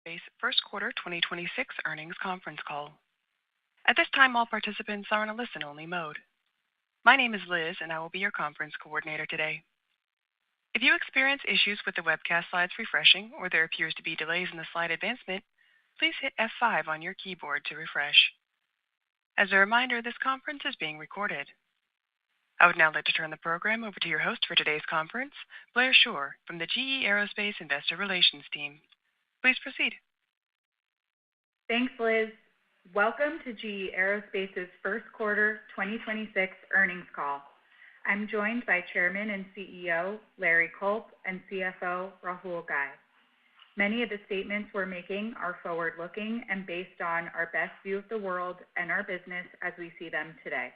Aerospace First Quarter 2026 Earnings Conference Call. At this time, all participants are in a listen-only mode. My name is Liz, and I will be your conference coordinator today. If you experience issues with the webcast slides refreshing or there appears to be delays in the slide advancement, please hit F5 on your keyboard to refresh. As a reminder, this conference is being recorded. I would now like to turn the program over to your host for today's conference, Blair Shore, from the GE Aerospace Investor Relations team. Please proceed. Thanks, Liz. Welcome to GE Aerospace's First Quarter 2026 Earnings Call. I'm joined by Chairman and CEO Larry Culp and CFO Rahul Ghai. Many of the statements we're making are forward-looking and based on our best view of the world and our business as we see them today.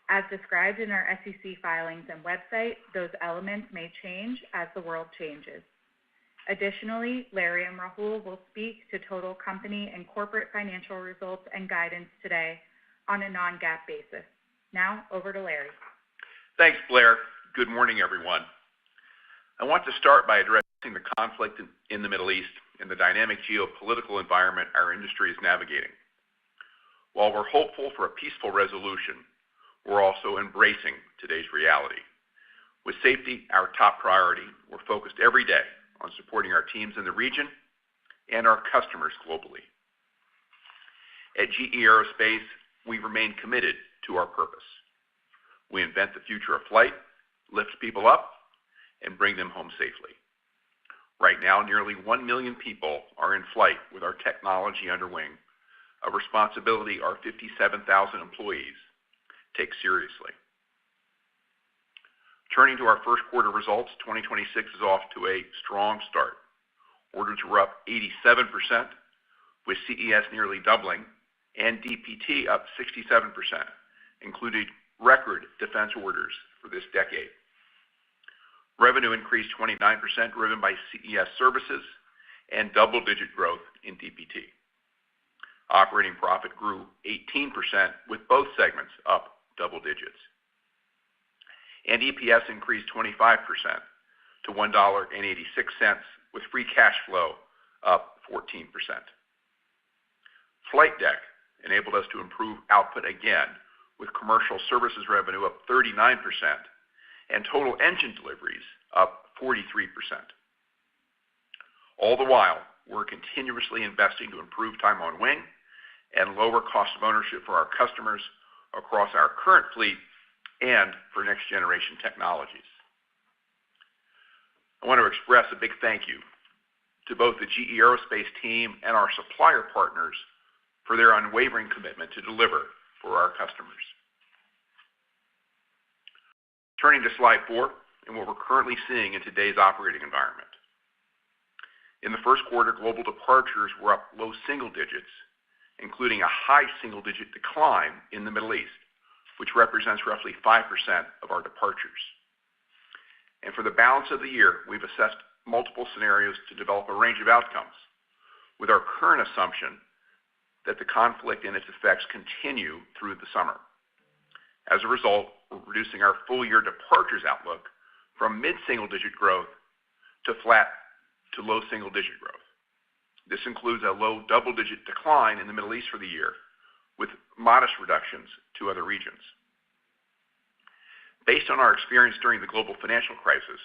As described in our SEC filings and website, those elements may change as the world changes. Additionally, Larry and Rahul will speak to total company and corporate financial results and guidance today on a non-GAAP basis. Now, over to Larry. Thanks, Blair. Good morning, everyone. I want to start by addressing the conflict in the Middle East and the dynamic geopolitical environment our industry is navigating. While we're hopeful for a peaceful resolution, we're also embracing today's reality. With safety our top priority, we're focused every day on supporting our teams in the region and our customers globally. At GE Aerospace, we remain committed to our purpose. We invent the future of flight, lift people up, and bring them home safely. Right now, nearly 1 million people are in flight with our technology under wing, a responsibility our 57,000 employees take seriously. Turning to our first quarter results, 2026 is off to a strong start. Orders were up 87%, with CES nearly doubling, and DPT up 67%, including record defense orders for this decade. Revenue increased 29%, driven by CES services and double-digit growth in DPT. Operating profit grew 18%, with both segments up double digits. And EPS increased 25% to $1.86, with free cash flow up 14%. Flight Deck enabled us to improve output again, with commercial services revenue up 39% and total engine deliveries up 43%. All the while, we're continuously investing to improve time on wing and lower cost of ownership for our customers across our current fleet and for next-generation technologies. I want to express a big thank you to both the GE Aerospace team and our supplier partners for their unwavering commitment to deliver for our customers. Turning to slide 4 and what we're currently seeing in today's operating environment. In the first quarter, global departures were up low single digits, including a high single-digit decline in the Middle East, which represents roughly 5% of our departures. And for the balance of the year, we've assessed multiple scenarios to develop a range of outcomes, with our current assumption that the conflict and its effects continue through the summer. As a result, we're reducing our full-year departures outlook from mid-single-digit growth to flat to low single-digit growth. This includes a low double-digit decline in the Middle East for the year, with modest reductions to other regions. Based on our experience during the global financial crisis,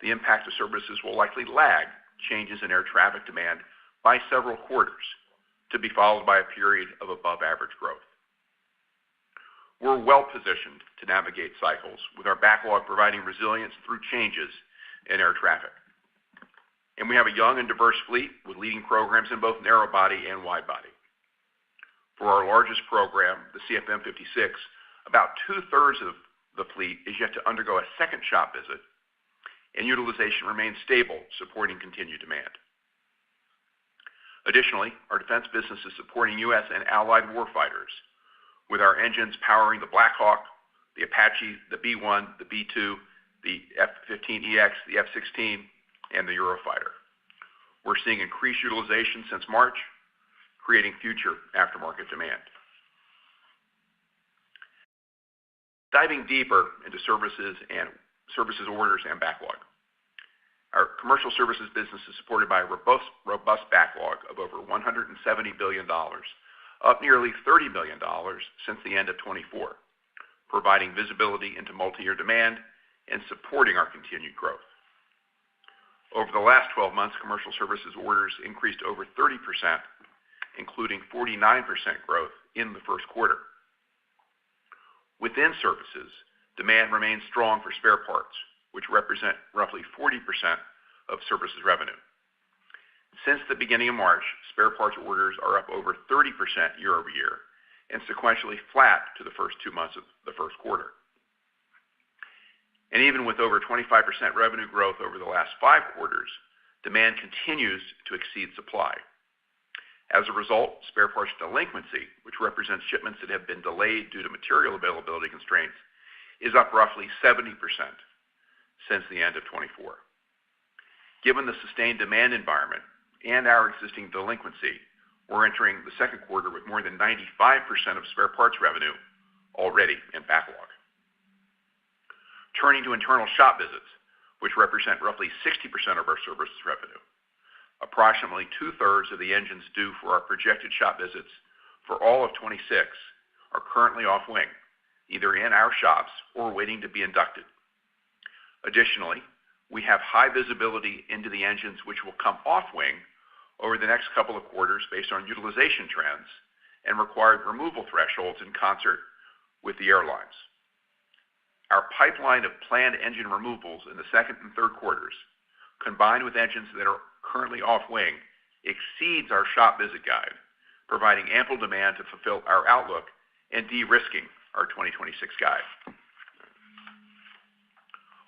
the impact of services will likely lag changes in air traffic demand by several quarters, to be followed by a period of above-average growth. We're well-positioned to navigate cycles, with our backlog providing resilience through changes in air traffic. And we have a young and diverse fleet with leading programs in both narrow-body and wide-body. For our largest program, the CFM56, about two-thirds of the fleet is yet to undergo a second shop visit, and utilization remains stable, supporting continued demand. Additionally, our defense business is supporting U.S. and allied warfighters, with our engines powering the Black Hawk, the Apache, the B-1, the B-2, the F-15EX, the F-16, and the Eurofighter. We're seeing increased utilization since March, creating future aftermarket demand. Diving deeper into services orders and backlog. Our commercial services business is supported by a robust backlog of over $170 billion, up nearly $30 billion since the end of 24, providing visibility into multi-year demand and supporting our continued growth. Over the last 12 months, commercial services orders increased over 30%, including 49% growth in the first quarter. Within services, demand remains strong for spare parts, which represent roughly 40% of services revenue. Since the beginning of March, spare parts orders are up over 30% year over year and sequentially flat to the first 2 months of the first quarter. And even with over 25% revenue growth over the last 5 quarters, demand continues to exceed supply. As a result, spare parts delinquency, which represents shipments that have been delayed due to material availability constraints, is up roughly 70% since the end of 24. Given the sustained demand environment and our existing delinquency, we're entering the second quarter with more than 95% of spare parts revenue already in backlog. Turning to internal shop visits, which represent roughly 60% of our services revenue. Approximately 2/3 of the engines due for our projected shop visits for all of 26 are currently off wing, either in our shops or waiting to be inducted. Additionally, we have high visibility into the engines which will come off wing over the next couple of quarters based on utilization trends and required removal thresholds in concert with the airlines. Our pipeline of planned engine removals in the second and third quarters, combined with engines that are currently off wing, exceeds our shop visit guide, providing ample demand to fulfill our outlook and de-risking our 2026 guide.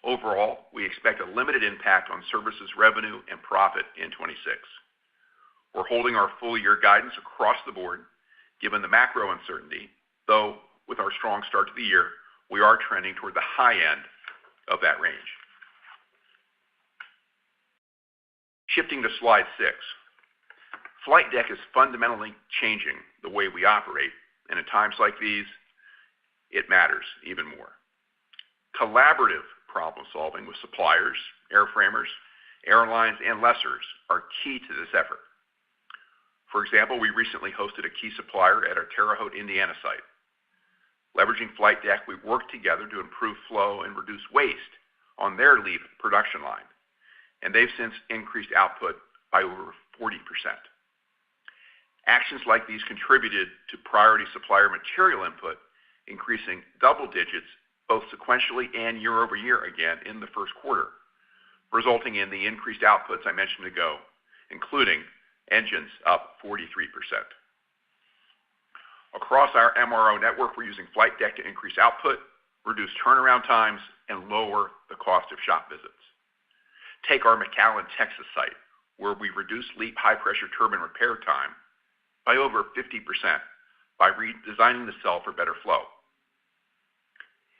Overall, we expect a limited impact on services revenue and profit in 26. We're holding our full year guidance across the board, given the macro uncertainty, though with our strong start to the year, we are trending toward the high end of that range. Shifting to slide 6. Flight deck is fundamentally changing the way we operate, and at times like these, it matters even more. Collaborative problem solving with suppliers, airframers, airlines, and lessors are key to this effort. For example, we recently hosted a key supplier at our Terre Haute, Indiana site. Leveraging flight deck, we worked together to improve flow and reduce waste on their LEAP production line, and they've since increased output by over 40%. Actions like these contributed to priority supplier material input, increasing double digits both sequentially and year over year again in the first quarter, resulting in the increased outputs I mentioned ago, including engines up 43%. Across our MRO network, we're using flight deck to increase output, reduce turnaround times, and lower the cost of shop visits. Take our McAllen, Texas site, where we reduced LEAP high-pressure turbine repair time by over 50% by redesigning the cell for better flow.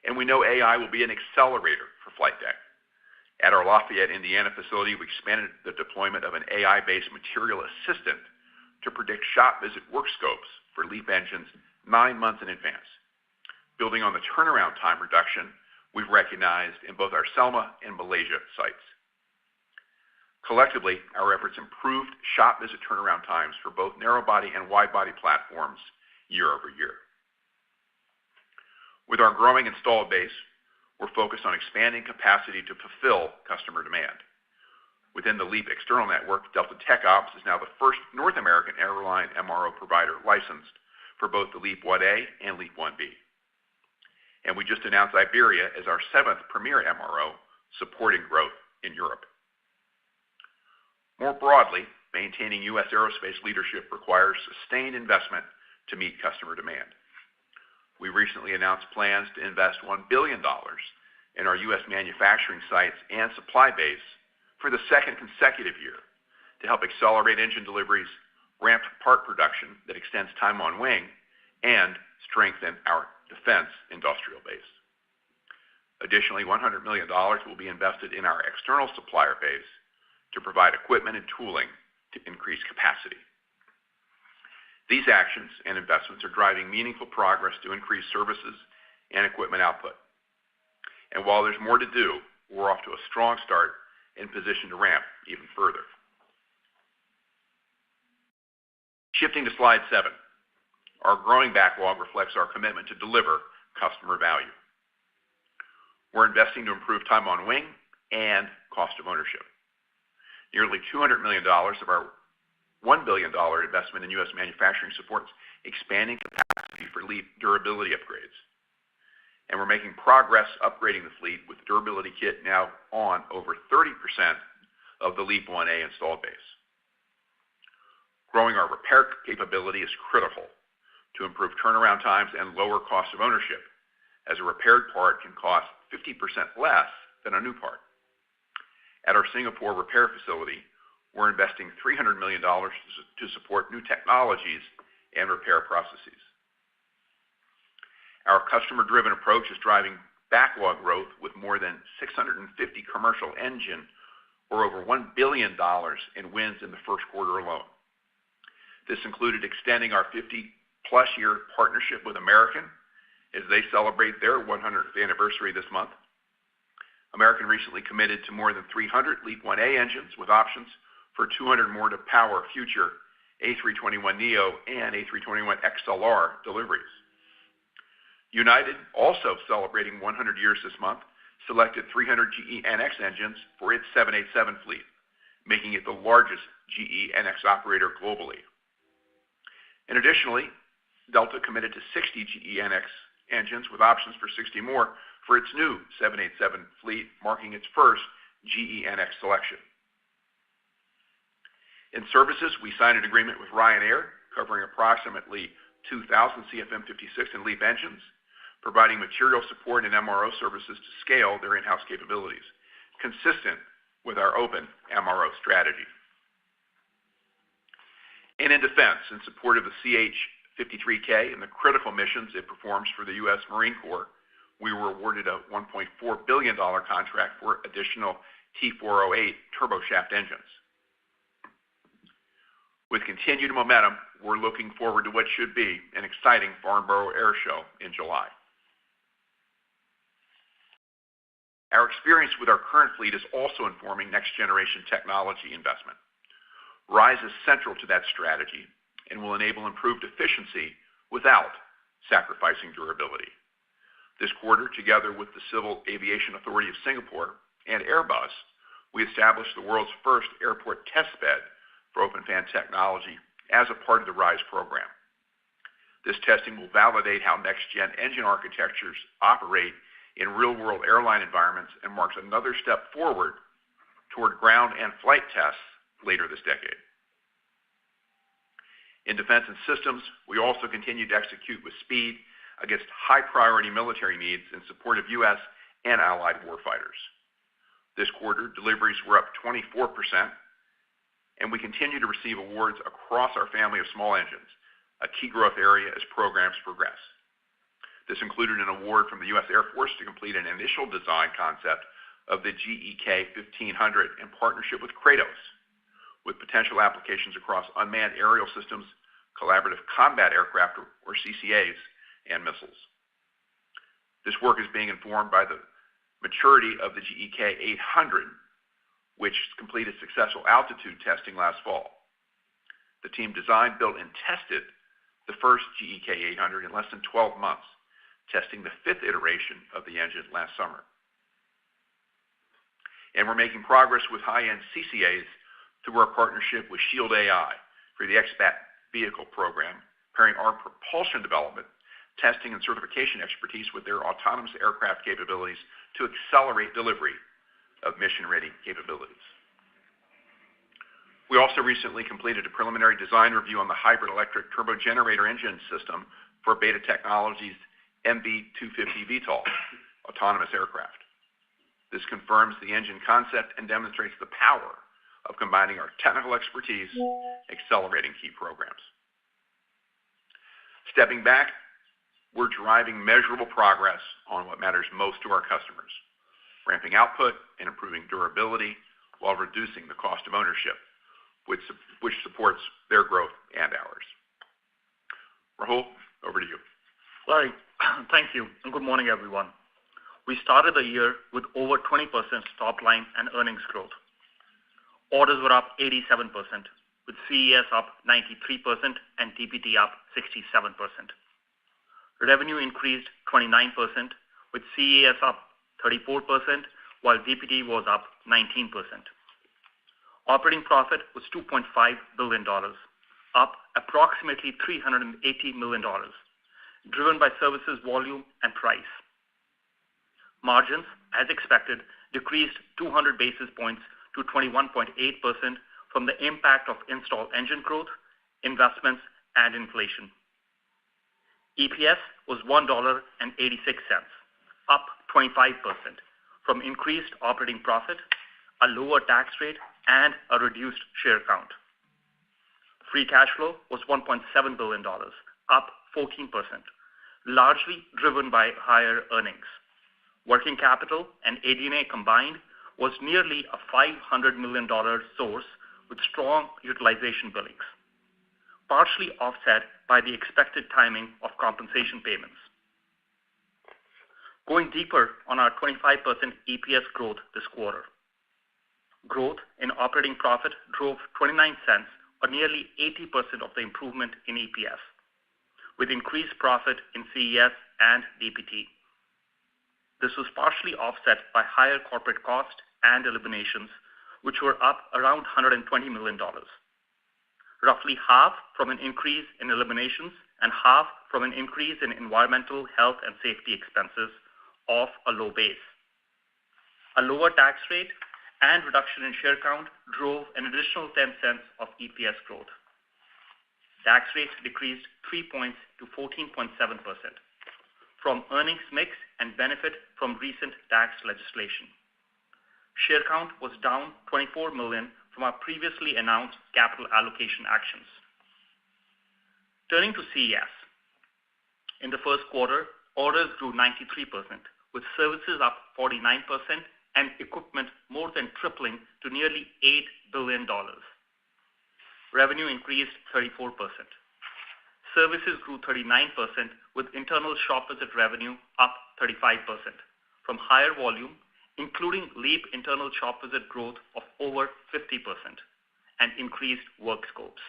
And we know AI will be an accelerator for flight deck. At our Lafayette, Indiana facility, we expanded the deployment of an AI-based material assistant to predict shop visit work scopes for LEAP engines 9 months in advance, building on the turnaround time reduction we've recognized in both our Selma and Malaysia sites. Collectively, our efforts improved shop visit turnaround times for both narrow-body and wide-body platforms year over year. With our growing installed base, we're focused on expanding capacity to fulfill customer demand. Within the LEAP external network, Delta TechOps is now the first North American airline MRO provider licensed for both the LEAP 1A and LEAP 1B. And we just announced Iberia as our 7th premier MRO, supporting growth in Europe. More broadly, maintaining U.S. aerospace leadership requires sustained investment to meet customer demand. We recently announced plans to invest $1 billion in our U.S. manufacturing sites and supply base for the second consecutive year to help accelerate engine deliveries, ramp part production that extends time on wing, and strengthen our defense industrial base. Additionally, $100 million will be invested in our external supplier base to provide equipment and tooling to increase capacity. These actions and investments are driving meaningful progress to increase services and equipment output. And while there's more to do, we're off to a strong start and positioned to ramp even further. Shifting to slide 7, our growing backlog reflects our commitment to deliver customer value. We're investing to improve time on wing and cost of ownership. Nearly $200 million of our $1 billion investment in U.S. manufacturing supports expanding capacity for LEAP durability upgrades. And we're making progress upgrading the fleet with the durability kit now on over 30% of the LEAP 1A installed base. Growing our repair capability is critical to improve turnaround times and lower cost of ownership, as a repaired part can cost 50% less than a new part. At our Singapore repair facility, we're investing $300 million to support new technologies and repair processes. Our customer-driven approach is driving backlog growth with more than 650 commercial engine, or over $1 billion in wins in the first quarter alone. This included extending our 50-plus year partnership with American as they celebrate their 100th anniversary this month. American recently committed to more than 300 LEAP 1A engines with options for 200 more to power future A321neo and A321XLR deliveries. United, also celebrating 100 years this month, selected 300 GE NX engines for its 787 fleet, making it the largest GE NX operator globally. And additionally, Delta committed to 60 GE NX engines with options for 60 more for its new 787 fleet, marking its first GE NX selection. In services, we signed an agreement with Ryanair covering approximately 2,000 CFM56 and LEAP engines, providing material support and MRO services to scale their in-house capabilities, consistent with our open MRO strategy. And in defense, in support of the CH-53K and the critical missions it performs for the U.S. Marine Corps, we were awarded a $1.4 billion contract for additional T408 turboshaft engines. With continued momentum, we're looking forward to what should be an exciting Farnborough Air Show in July. Our experience with our current fleet is also informing next-generation technology investment. RISE is central to that strategy and will enable improved efficiency without sacrificing durability. This quarter, together with the Civil Aviation Authority of Singapore and Airbus, we established the world's first airport test bed for open fan technology as a part of the RISE program. This testing will validate how next-gen engine architectures operate in real-world airline environments and marks another step forward toward ground and flight tests later this decade. In defense and systems, we also continue to execute with speed against high-priority military needs in support of U.S. and allied warfighters. This quarter, deliveries were up 24%, and we continue to receive awards across our family of small engines, a key growth area as programs progress. This included an award from the U.S. Air Force to complete an initial design concept of the GEK 1500 in partnership with Kratos, with potential applications across unmanned aerial systems, collaborative combat aircraft, or CCAs, and missiles. This work is being informed by the maturity of the GEK 800, which completed successful altitude testing last fall. The team designed, built, and tested the first GEK 800 in less than 12 months, testing the 5th iteration of the engine last summer. And we're making progress with high-end CCAs through our partnership with Shield AI for the XBAT vehicle program, pairing our propulsion development, testing, and certification expertise with their autonomous aircraft capabilities to accelerate delivery of mission-ready capabilities. We also recently completed a preliminary design review on the hybrid electric turbogenerator engine system for Beta Technologies' MB250 VTOL autonomous aircraft. This confirms the engine concept and demonstrates the power of combining our technical expertise, accelerating key programs. Stepping back, we're driving measurable progress on what matters most to our customers, ramping output and improving durability while reducing the cost of ownership, which supports their growth and ours. Rahul, over to you. Larry, thank you, and good morning, everyone. We started the year with over 20% top line and earnings growth, Orders were up 87%, with CES up 93% and DPT up 67%. Revenue increased 29%, with CES up 34%, while DPT was up 19%. Operating profit was $2.5 billion, up approximately $380 million, driven by services volume and price. Margins, as expected, decreased 200 basis points to 21.8% from the impact of installed engine growth, investments, and inflation. EPS was $1.86, up 25% from increased operating profit, a lower tax rate, and a reduced share count. Free cash flow was $1.7 billion, up 14%, largely driven by higher earnings. Working capital and AD&A combined was nearly a $500 million source with strong utilization billings, partially offset by the expected timing of compensation payments. Going deeper on our 25% EPS growth this quarter. Growth in operating profit drove 29 cents, or nearly 80% of the improvement in EPS, with increased profit in CES and DPT. This was partially offset by higher corporate cost and eliminations, which were up around $120 million. Roughly half from an increase in eliminations and half from an increase in environmental, health, and safety expenses off a low base. A lower tax rate and reduction in share count drove an additional 10 cents of EPS growth. Tax rates decreased 3 points to 14.7% from earnings mix and benefit from recent tax legislation. Share count was down 24 million from our previously announced capital allocation actions. Turning to CES. In the first quarter, orders grew 93%, with services up 49% and equipment more than tripling to nearly $8 billion. Revenue increased 34%. Services grew 39%, with internal shop visit revenue up 35% from higher volume, including LEAP internal shop visit growth of over 50% and increased work scopes.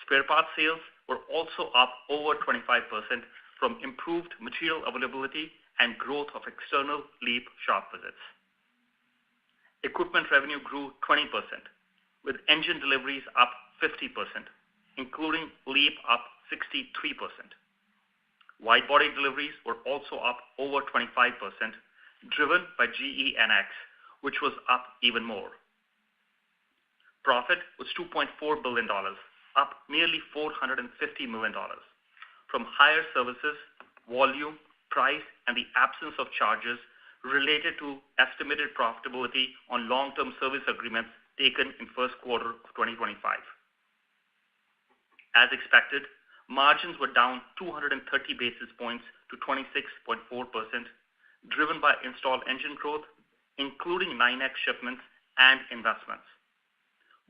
Spare parts sales were also up over 25% from improved material availability and growth of external LEAP shop visits. Equipment revenue grew 20%, with engine deliveries up 50%, including LEAP up 63%. Wide-body deliveries were also up over 25%, driven by GE/NX, which was up even more. Profit was $2.4 billion, up nearly $450 million from higher services, volume, price, and the absence of charges related to estimated profitability on long-term service agreements taken in first quarter of 2025. As expected, margins were down 230 basis points to 26.4%, driven by installed engine growth, including 9X shipments and investments.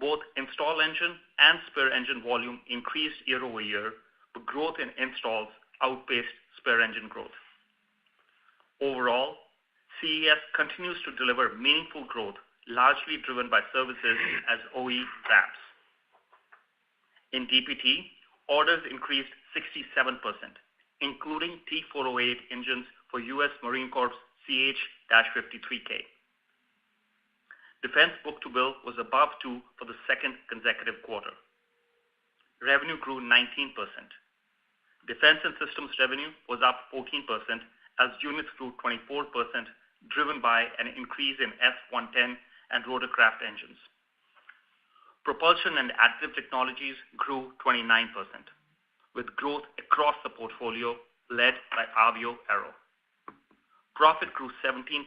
Both installed engine and spare engine volume increased year over year, but growth in installs outpaced spare engine growth. Overall, CES continues to deliver meaningful growth, largely driven by services as OE ramps. In DPT, orders increased 67%, including T408 engines for U.S. Marine Corps CH-53K. Defense book-to-bill was above 2 for the second consecutive quarter. Revenue grew 19%. Defense and systems revenue was up 14% as units grew 24%, driven by an increase in F-110 and rotorcraft engines. Propulsion and additive technologies grew 29%, with growth across the portfolio led by Avio Aero. Profit grew 17%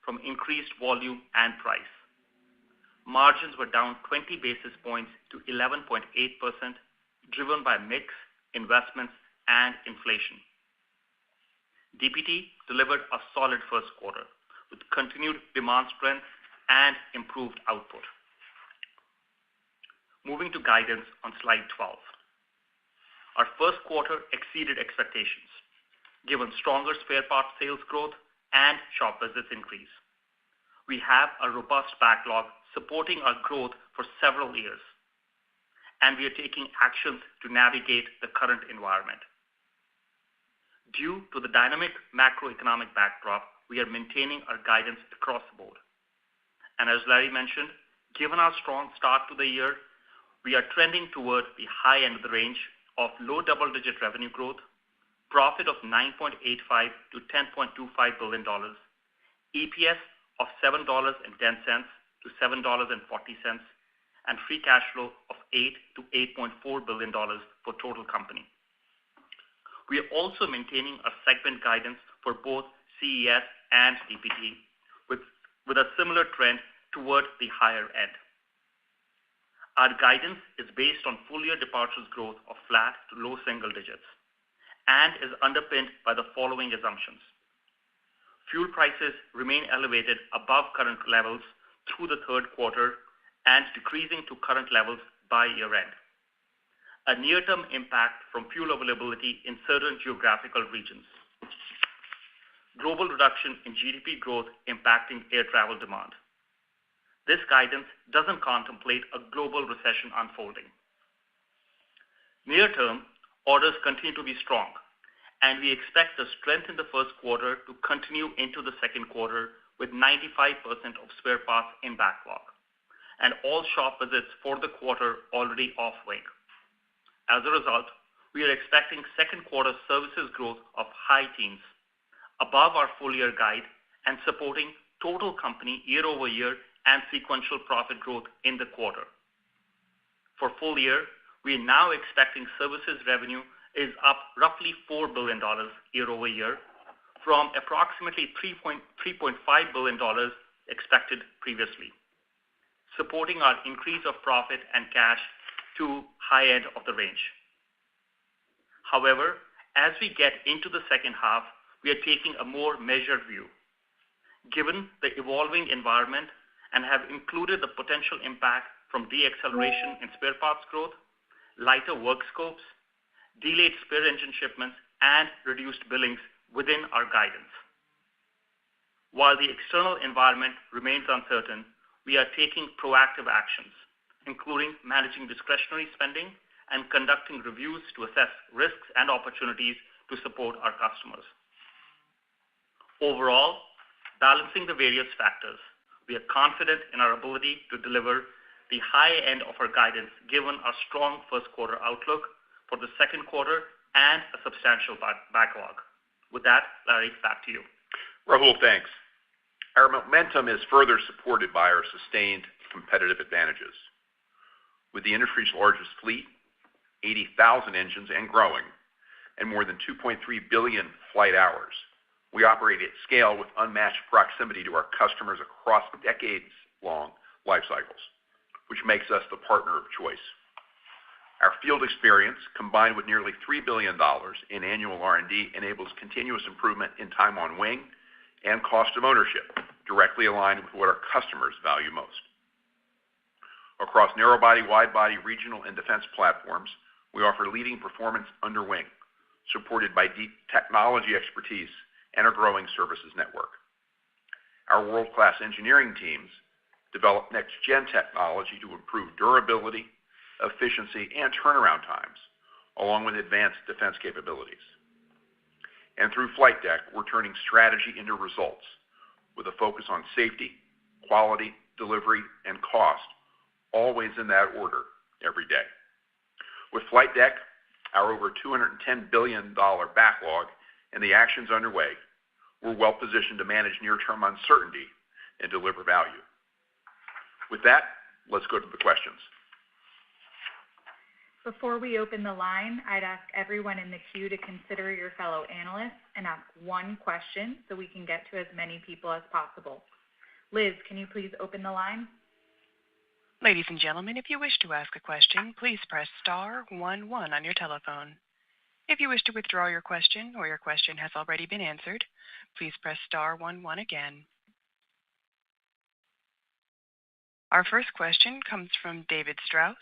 from increased volume and price. Margins were down 20 basis points to 11.8%, driven by mix, investments, and inflation. DPT delivered a solid first quarter with continued demand strength and improved output. Moving to guidance on slide 12. Our first quarter exceeded expectations, given stronger spare parts sales growth and shop visits increase. We have a robust backlog supporting our growth for several years, and we are taking actions to navigate the current environment. Due to the dynamic macroeconomic backdrop, we are maintaining our guidance across the board. And as Larry mentioned, given our strong start to the year, we are trending toward the high end of the range of low double-digit revenue growth, profit of $9.85 to $10.25 billion, EPS of $7.10 to $7.40, and free cash flow of $8 to $8.4 billion for total company. We are also maintaining our segment guidance for both CES and DPT with a similar trend toward the higher end. Our guidance is based on full-year departures growth of flat to low single digits and is underpinned by the following assumptions. Fuel prices remain elevated above current levels through the third quarter and decreasing to current levels by year-end. A near-term impact from fuel availability in certain geographical regions. Global reduction in GDP growth impacting air travel demand. This guidance doesn't contemplate a global recession unfolding. Near-term, orders continue to be strong, and we expect the strength in the first quarter to continue into the second quarter with 95% of spare parts in backlog, and all shop visits for the quarter already off wing. As a result, we are expecting second quarter services growth of high teens, above our full-year guide, and supporting total company year-over-year and sequential profit growth in the quarter. For full year, we are now expecting services revenue is up roughly $4 billion year-over-year from approximately $3.5 billion expected previously, supporting our increase of profit and cash to high end of the range. However, as we get into the second half, we are taking a more measured view, given the evolving environment, and have included the potential impact from de-acceleration in spare parts growth, lighter work scopes, delayed spare engine shipments, and reduced billings within our guidance. While the external environment remains uncertain, we are taking proactive actions, including managing discretionary spending and conducting reviews to assess risks and opportunities to support our customers. Overall, balancing the various factors, we are confident in our ability to deliver the high end of our guidance given our strong first quarter outlook for the second quarter and a substantial backlog. With that, Larry, back to you. Rahul, thanks. Our momentum is further supported by our sustained competitive advantages. With the industry's largest fleet, 80,000 engines and growing, and more than 2.3 billion flight hours, we operate at scale with unmatched proximity to our customers across decades-long life cycles, which makes us the partner of choice. Our field experience, combined with nearly $3 billion in annual R&D, enables continuous improvement in time on wing and cost of ownership, directly aligned with what our customers value most. Across narrow-body, wide-body, regional, and defense platforms, we offer leading performance under wing, supported by deep technology expertise and a growing services network. Our world-class engineering teams develop next-gen technology to improve durability, efficiency, and turnaround times, along with advanced defense capabilities. And through Flight Deck, we're turning strategy into results with a focus on safety, quality, delivery, and cost, always in that order every day. With Flight Deck, our over $210 billion backlog, and the actions underway, we're well positioned to manage near-term uncertainty and deliver value. With that, let's go to the questions. Before we open the line, I'd ask everyone in the queue to consider your fellow analysts and ask one question so we can get to as many people as possible. Liz, can you please open the line? Ladies and gentlemen, if you wish to ask a question, please press star 11 on your telephone. If you wish to withdraw your question or your question has already been answered, please press star 11 again. Our first question comes from David Strauss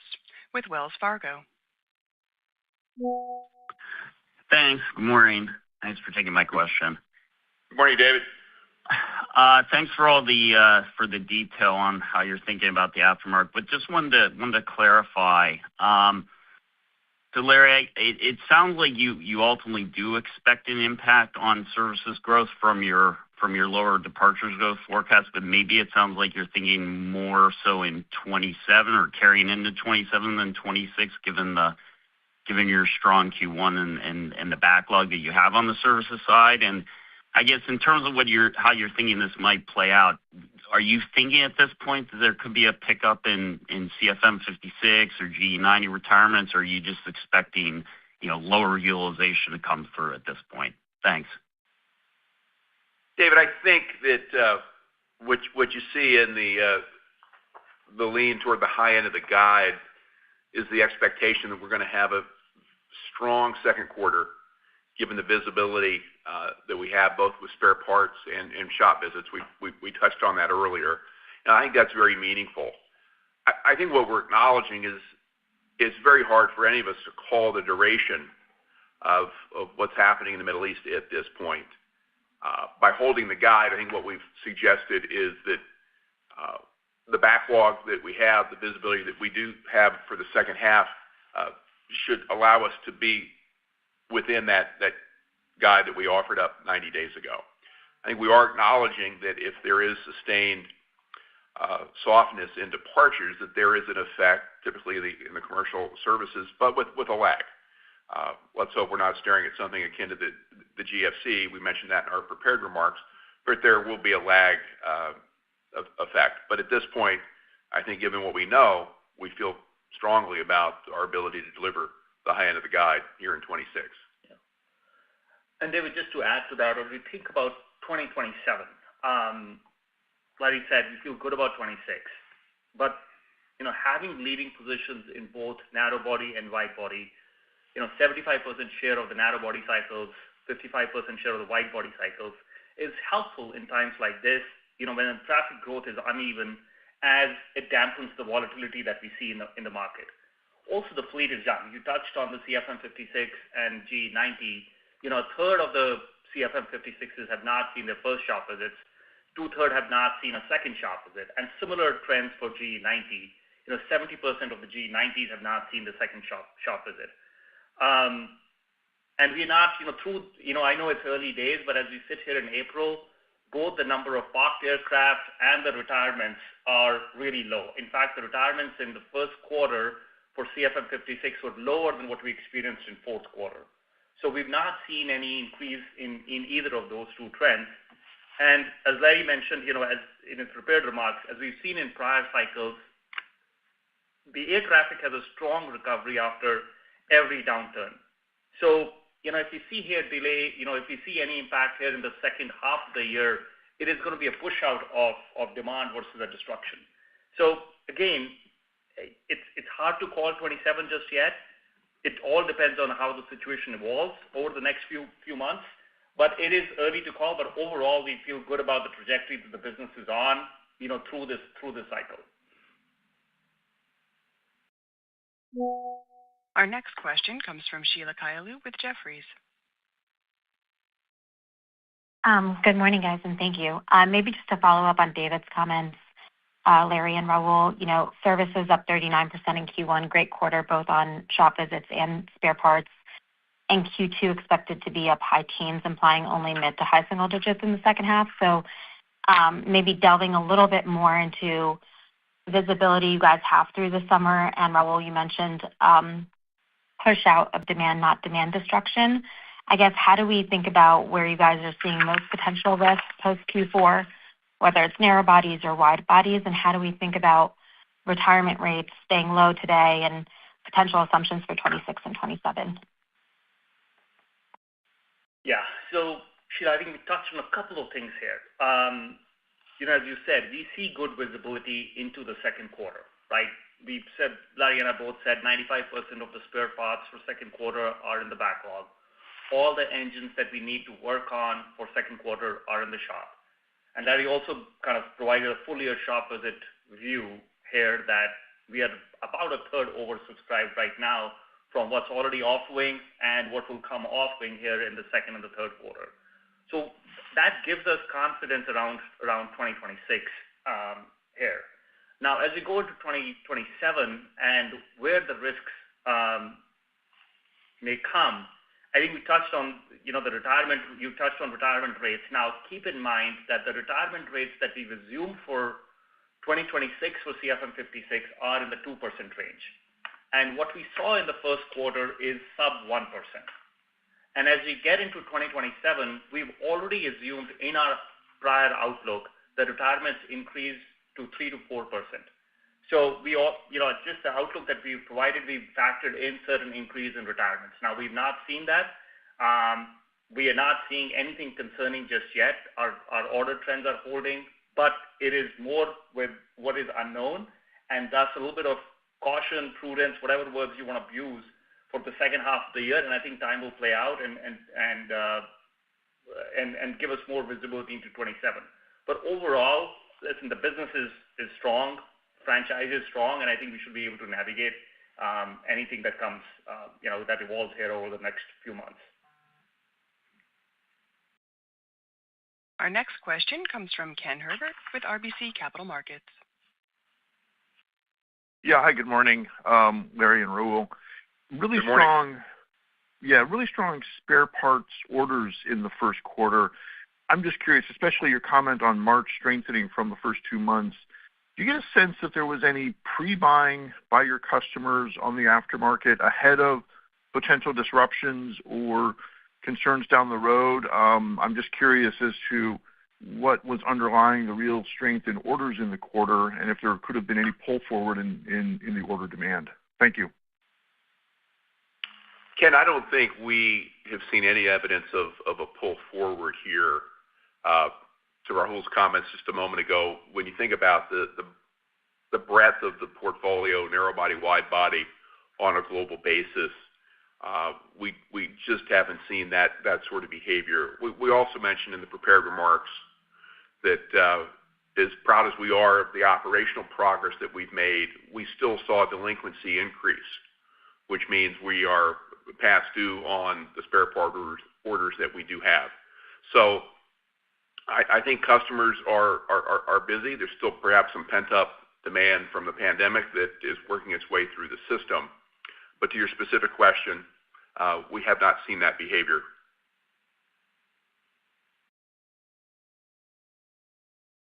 with Wells Fargo. Thanks. Good morning. Thanks for taking my question. Good morning, David. Thanks for all the detail on how you're thinking about the aftermarket, but just wanted to clarify. So Larry, it sounds like you ultimately do expect an impact on services growth from your lower departures growth forecast, but maybe it sounds like you're thinking more so in 27 or carrying into 27 than 26, given your strong Q1 and the backlog that you have on the services side. And I guess in terms of how you're thinking this might play out, are you thinking at this point that there could be a pickup in CFM56 or GE90 retirements, or are you just expecting, lower utilization to come through at this point? Thanks. David, I think that what you see in the lean toward the high end of the guide is the expectation that we're going to have a strong second quarter, given the visibility that we have both with spare parts and shop visits. We touched on that earlier, and I think that's very meaningful. I think what we're acknowledging is it's very hard for any of us to call the duration of what's happening in the Middle East at this point. By holding the guide, I think what we've suggested is that the backlog that we have, the visibility that we do have for the second half, should allow us to be within that guide that we offered up 90 days ago. I think we are acknowledging that if there is sustained softness in departures, that there is an effect, typically in the commercial services, but with a lag. Let's hope we're not staring at something akin to the GFC. We mentioned that in our prepared remarks, but there will be a lag effect. But at this point, I think given what we know, we feel strongly about our ability to deliver the high end of the guide here in 26. Yeah. And David, just to add to that, when we think about 2027, Larry said we feel good about 26, but having leading positions in both narrow body and wide body, 75% share of the narrow body cycles, 55% share of the wide body cycles is helpful in times like this, when traffic growth is uneven, as it dampens the volatility that we see in the market. Also, the fleet is young. You touched on the CFM56 and G90. A third of the CFM56s have not seen their first shop visits. 2/3 have not seen a second shop visit. And similar trends for G90. 70% of the G90s have not seen the second shop visit. And we're not, I know it's early days, but as we sit here in April, both the number of parked aircraft and the retirements are really low. In fact, the retirements in the first quarter for CFM56 were lower than what we experienced in fourth quarter. So we've not seen any increase in either of those two trends. And as Larry mentioned, as in his prepared remarks, as we've seen in prior cycles, the air traffic has a strong recovery after every downturn. So, if you see here delay, if you see any impact here in the second half of the year, it is going to be a push out of demand versus a destruction. So again, it's hard to call 27 just yet. It all depends on how the situation evolves over the next few months, but it is early to call. But overall, we feel good about the trajectory that the business is on, through this cycle. Our next question comes from Sheila Kahyaoglu with Jefferies. Good morning, guys, and thank you. Maybe just to follow up on David's comments, Larry and Raul, services up 39% in Q1, great quarter, both on shop visits and spare parts. And Q2 expected to be up high teens, implying only mid to high single digits in the second half. So maybe delving a little bit more into visibility you guys have through the summer. And Raul, you mentioned push out of demand, not demand destruction. I guess, how do we think about where you guys are seeing most potential risks post Q4, whether it's narrow bodies or wide bodies, and how do we think about retirement rates staying low today and potential assumptions for 26 and 27? Yeah. So, Sheila, I think we touched on a couple of things here. As you said, we see good visibility into the second quarter, right? We've said, Larry and I both said 95% of the spare parts for second quarter are in the backlog. All the engines that we need to work on for second quarter are in the shop. And Larry also kind of provided a full year shop visit view here that we are about a third oversubscribed right now from what's already off wing and what will come off wing here in the second and the third quarter. So that gives us confidence around 2026 here. Now, as we go into 2027 and where the risks may come, I think we touched on the retirement. You touched on retirement rates. Now, keep in mind that the retirement rates that we've assumed for 2026 for CFM56 are in the 2% range. And what we saw in the first quarter is sub 1%. And as we get into 2027, we've already assumed in our prior outlook that retirements increase to 3 to 4%. So we all, just the outlook that we've provided, we've factored in certain increase in retirements. Now, we've not seen that. We are not seeing anything concerning just yet. Our order trends are holding, but it is more with what is unknown, and thus a little bit of caution, prudence, whatever words you want to use for the second half of the year. And I think time will play out and give us more visibility into 27. But overall, listen, the business is strong, franchise is strong, and I think we should be able to navigate anything that comes, that evolves here over the next few months. Our next question comes from Ken Herbert with RBC Capital Markets. Yeah, hi, good morning, Larry and Rahul. Really strong spare parts orders in the first quarter. I'm just curious, especially your comment on March strengthening from the first 2 months. Do you get a sense that there was any pre-buying by your customers on the aftermarket ahead of potential disruptions or concerns down the road? I'm just curious as to what was underlying the real strength in orders in the quarter and if there could have been any pull forward in the order demand. Thank you. Ken, I don't think we have seen any evidence of a pull forward here. To Rahul's comments just a moment ago, when you think about the breadth of the portfolio, narrow body, wide body, on a global basis, we just haven't seen that sort of behavior. We also mentioned in the prepared remarks that as proud as we are of the operational progress that we've made, we still saw delinquency increase, which means we are past due on the spare part orders that we do have. So I think customers are busy. There's still perhaps some pent-up demand from the pandemic that is working its way through the system. But to your specific question, we have not seen that behavior.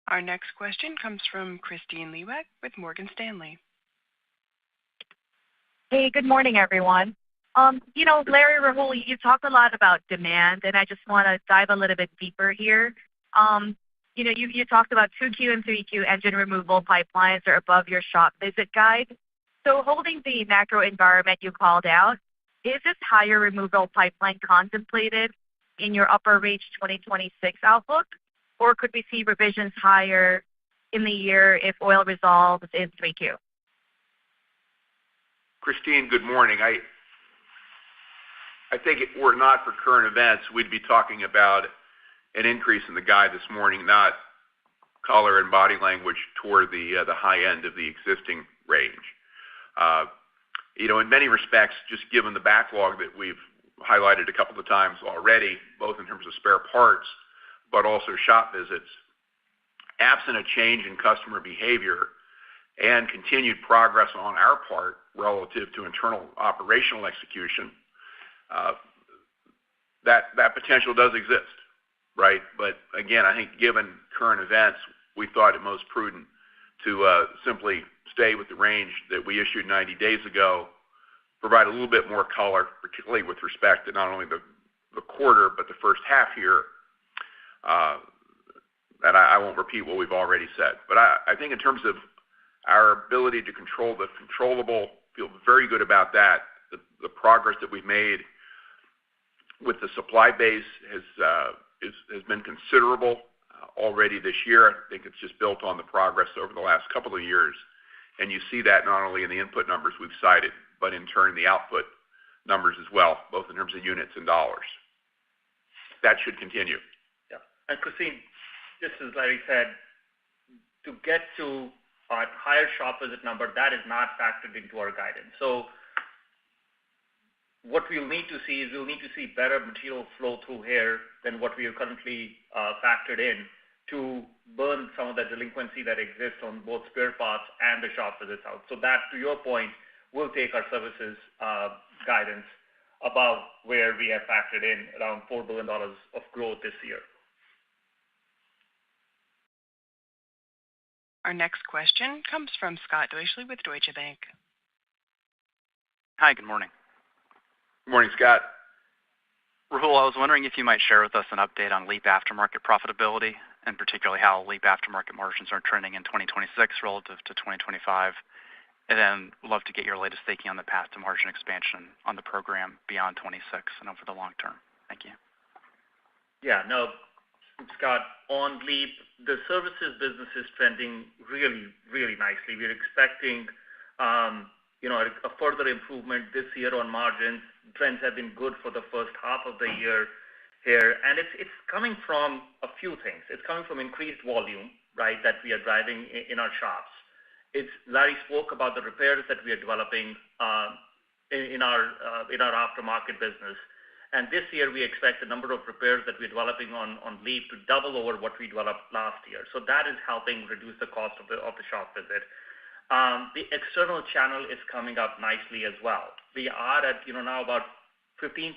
Our next question comes from Kristine Liwag with Morgan Stanley. Hey, good morning, everyone. Larry, Rahul, you talked a lot about demand, and I just want to dive a little bit deeper here. You talked about 2Q and 3Q engine removal pipelines are above your shop visit guide. So holding the macro environment you called out, is this higher removal pipeline contemplated in your upper range 2026 outlook, or could we see revisions higher in the year if oil resolves in 3Q? Christine, good morning. I think if it were not for current events, we'd be talking about an increase in the guide this morning, not color and body language toward the high end of the existing range. In many respects, just given the backlog that we've highlighted a couple of times already, both in terms of spare parts, but also shop visits, absent a change in customer behavior and continued progress on our part relative to internal operational execution, that potential does exist, right? But again, I think given current events, we thought it most prudent to simply stay with the range that we issued 90 days ago, provide a little bit more color, particularly with respect to not only the quarter, but the first half here. And I won't repeat what we've already said. But I think in terms of our ability to control the controllable, feel very good about that. The progress that we've made with the supply base has been considerable already this year. I think it's just built on the progress over the last couple of years. And you see that not only in the input numbers we've cited, but in turn the output numbers as well, both in terms of units and dollars. That should continue. Yeah. And Christine, just as Larry said, to get to a higher shop visit number, that is not factored into our guidance. So what we'll need to see is better material flow through here than what we have currently factored in to burn some of the delinquency that exists on both spare parts and the shop visits out. So that, to your point, will take our services guidance above where we have factored in around $4 billion of growth this year. Our next question comes from Scott Deuschle with Deutsche Bank. Hi, good morning. Good morning, Scott. Rahul, I was wondering if you might share with us an update on LEAP aftermarket profitability, and particularly how LEAP aftermarket margins are trending in 2026 relative to 2025. And then love to get your latest thinking on the path to margin expansion on the program beyond 26 and over the long term. Thank you. Yeah, no, Scott, on LEAP, the services business is trending really, really nicely. We're expecting, a further improvement this year on margins. Trends have been good for the first half of the year here, and it's coming from a few things. It's coming from increased volume, right, that we are driving in our shops. Larry spoke about the repairs that we are developing in our aftermarket business. And this year, we expect the number of repairs that we're developing on LEAP to double over what we developed last year. So that is helping reduce the cost of the shop visit. The external channel is coming up nicely as well. We are at now about 15%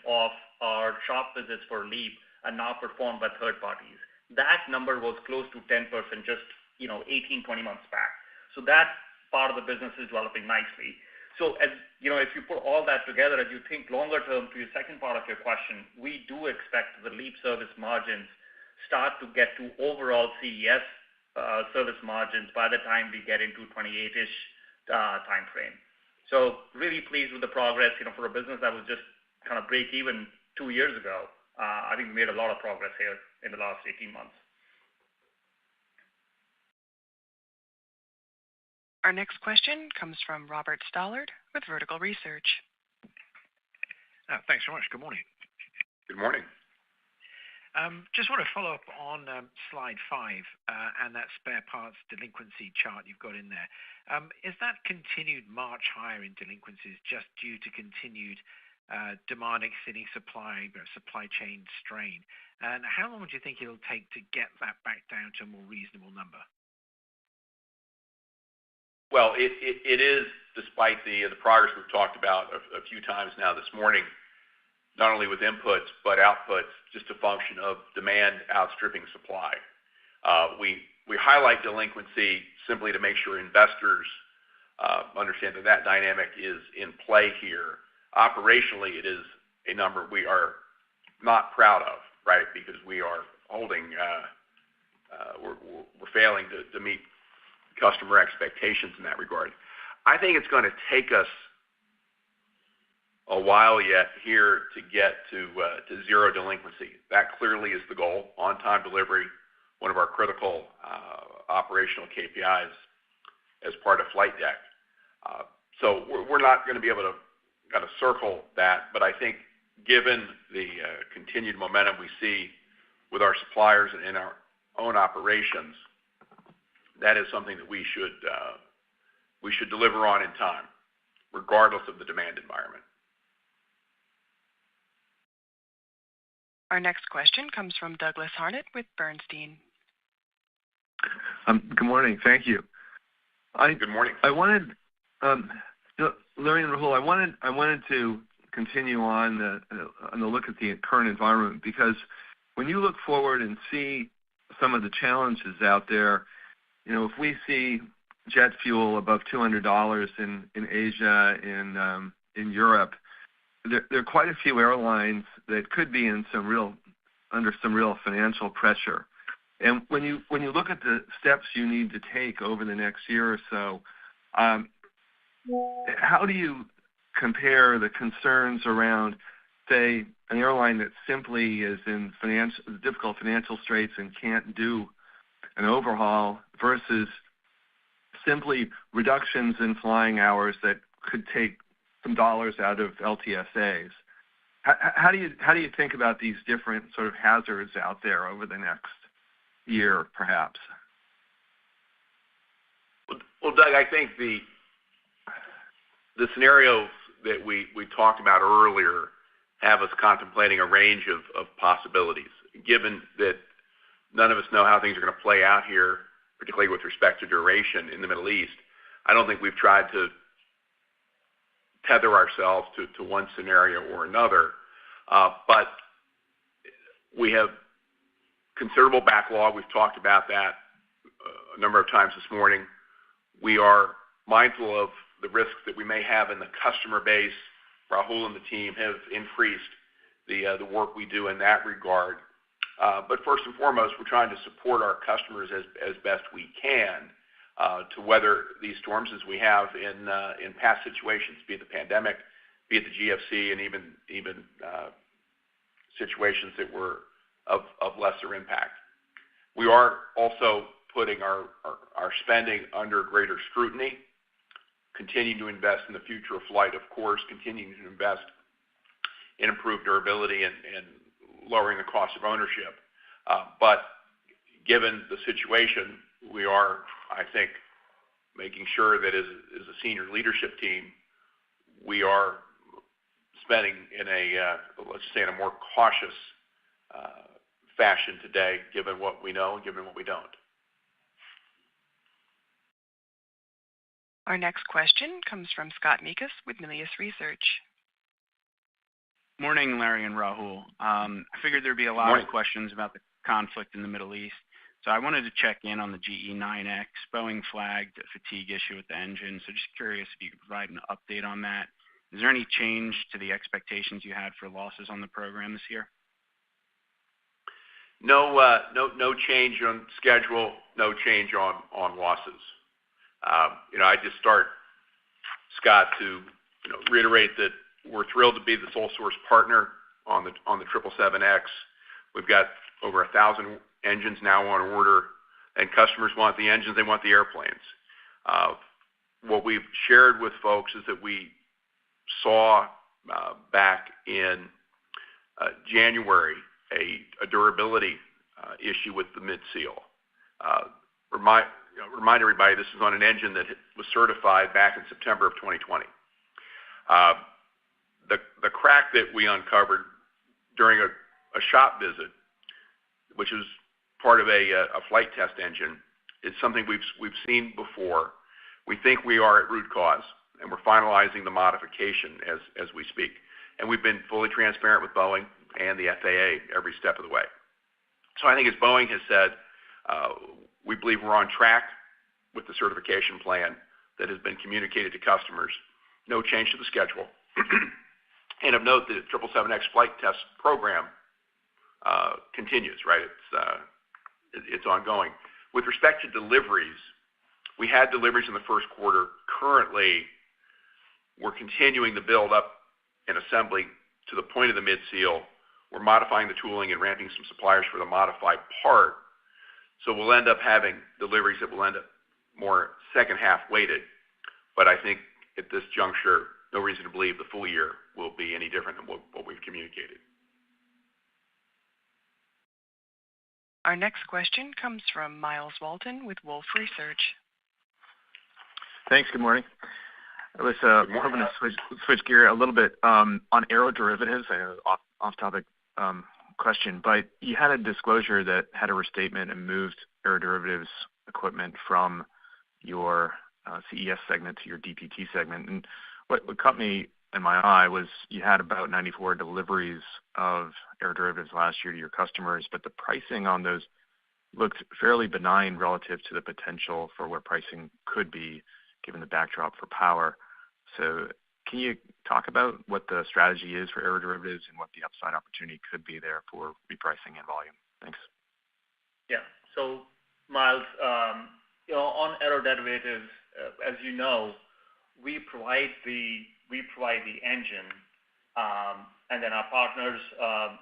of our shop visits for LEAP are now performed by third parties. That number was close to 10% just 18, 20 months back. So that part of the business is developing nicely. So as if you put all that together, as you think longer term to your second part of your question, we do expect the LEAP service margins start to get to overall CES service margins by the time we get into 28-ish time frame. So really pleased with the progress. For a business that was just kind of break even 2 years ago, I think we made a lot of progress here in the last 18 months. Our next question comes from Robert Stallard with Vertical Research. Thanks very much. Good morning. Good morning. Just want to follow up on slide 5 and that spare parts delinquency chart you've got in there. Is that continued march higher in delinquencies just due to continued demand exceeding supply chain strain? And how long do you think it'll take to get that back down to a more reasonable number? Well, it is, despite the progress we've talked about a few times now this morning, not only with inputs but outputs, just a function of demand outstripping supply. We highlight delinquency simply to make sure investors understand that dynamic is in play here. Operationally, it is a number we are not proud of, right? Because we are holding, we're failing to meet customer expectations in that regard. I think it's going to take us a while yet here to get to zero delinquency. That clearly is the goal. On-time delivery, one of our critical operational KPIs as part of flight deck. So we're not going to be able to kind of circle that, but I think given the continued momentum we see with our suppliers and in our own operations, that is something that we should deliver on in time, regardless of the demand environment. Our next question comes from Douglas Harnett with Bernstein. Good morning. Thank you. Good morning. I wanted, Larry and Rahul, I wanted to continue on the look at the current environment, because when you look forward and see some of the challenges out there, if we see jet fuel above $200 in Asia, in Europe, there are quite a few airlines that could be under some real financial pressure. And when you look at the steps you need to take over the next year or so, how do you compare the concerns around, say, an airline that simply is in difficult financial straits and can't do an overhaul versus simply reductions in flying hours that could take some dollars out of LTSAs? How do you think about these different sort of hazards out there over the next year, perhaps? Well, Doug, I think the scenarios that we talked about earlier have us contemplating a range of possibilities. Given that none of us know how things are going to play out here, particularly with respect to duration in the Middle East, I don't think we've tried to tether ourselves to one scenario or another. But we have considerable backlog. We've talked about that a number of times this morning. We are mindful of the risks that we may have in the customer base. Rahul and the team have increased the work we do in that regard. But first and foremost, we're trying to support our customers as best we can to weather these storms as we have in past situations, be it the pandemic, be it the GFC, and even situations that were of lesser impact. We are also putting our spending under greater scrutiny, continuing to invest in the future of flight, of course, continuing to invest in improved durability and lowering the cost of ownership. But given the situation, we are, I think, making sure that as a senior leadership team, we are spending in let's say, in a more cautious fashion today, given what we know and given what we don't. Our next question comes from Scott Mikus with Melius Research. Morning, Larry and Rahul. I figured there'd be a lot of questions about the conflict in the Middle East. So I wanted to check in on the GE9X. Boeing flagged a fatigue issue with the engine. So just curious if you could provide an update on that. Is there any change to the expectations you had for losses on the program this year? No change on schedule, no change on losses. I just start, Scott, to reiterate that we're thrilled to be the sole source partner on the 777X. We've got over 1,000 engines now on order, and customers want the engines, they want the airplanes. What we've shared with folks is that we saw back in January a durability issue with the mid-seal. Remind everybody this is on an engine that was certified back in September of 2020. The crack that we uncovered during a shop visit, which is part of a flight test engine, is something we've seen before. We think we are at root cause, and we're finalizing the modification as we speak. And we've been fully transparent with Boeing and the FAA every step of the way. So I think as Boeing has said, we believe we're on track with the certification plan that has been communicated to customers. No change to the schedule. And of note, the 777X flight test program continues, right? It's ongoing. With respect to deliveries, we had deliveries in the first quarter. Currently, we're continuing the build up and assembly to the point of the mid-seal. We're modifying the tooling and ramping some suppliers for the modified part. So we'll end up having deliveries that will end up more second half weighted. But I think at this juncture, no reason to believe the full year will be any different than what we've communicated. Our next question comes from Miles Walton with Wolfe Research. Thanks. Good morning. I was hoping to switch gear a little bit on aeroderivatives. I know off-topic question, but you had a disclosure that had a restatement and moved aeroderivatives equipment from your CES segment to your DPT segment. And what caught me in my eye was you had about 94 deliveries of aeroderivatives last year to your customers, but the pricing on those looked fairly benign relative to the potential for where pricing could be given the backdrop for power. So can you talk about what the strategy is for aeroderivatives and what the upside opportunity could be there for repricing and volume? Thanks. Yeah. So, Miles, on aeroderivatives, as you know, we provide the engine, and then our partners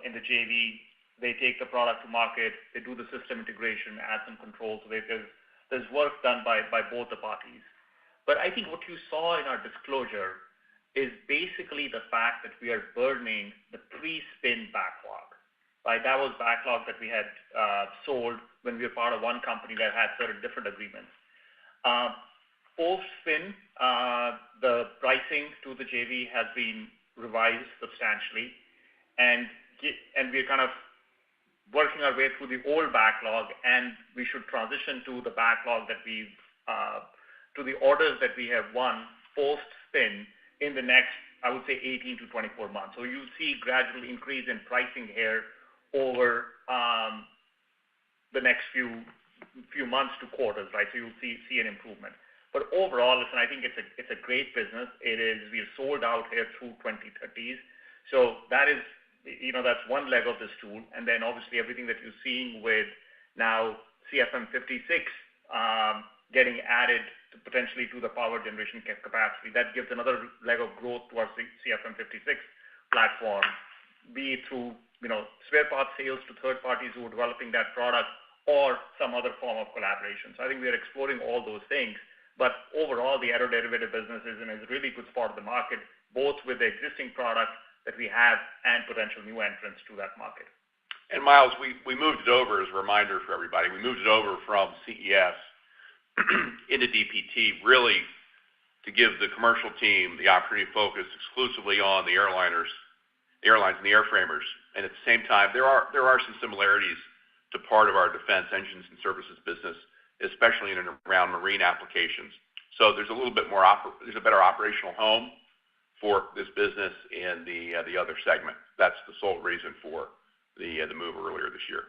in the JV, they take the product to market, they do the system integration, add some controls. So there's work done by both the parties. But I think what you saw in our disclosure is basically the fact that we are burning the pre-spin backlog. Right? That was backlog that we had sold when we were part of one company that had certain different agreements. Post-spin, the pricing pricing to the JV has been revised substantially, and we're kind of working our way through the old backlog, and we should transition to the backlog that we've to the orders that we have won post-spin in the next, I would say, 18 to 24 months. So you'll see gradual increase in pricing here over the next few months to quarters, right? So you'll see an improvement. But overall, listen, I think it's a great business. We are sold out here through 2030s. So that is, that's one leg of the stool. And then obviously everything that you're seeing with now CFM56 getting added to potentially to the power generation capacity, that gives another leg of growth towards the CFM56 platform, be it through spare parts sales to third parties who are developing that product or some other form of collaboration. So I think we are exploring all those things. But overall, the aeroderivative business is in a really good spot of the market, both with the existing product that we have and potential new entrants to that market. And Miles, we moved it over as a reminder for everybody. We moved it over from CES into DPT, really to give the commercial team the opportunity to focus exclusively on the airlines and the airframers. And at the same time, there are some similarities to part of our defense engines and services business, especially in and around marine applications. So there's a little bit more there's a better operational home for this business in the other segment. That's the sole reason for the move earlier this year.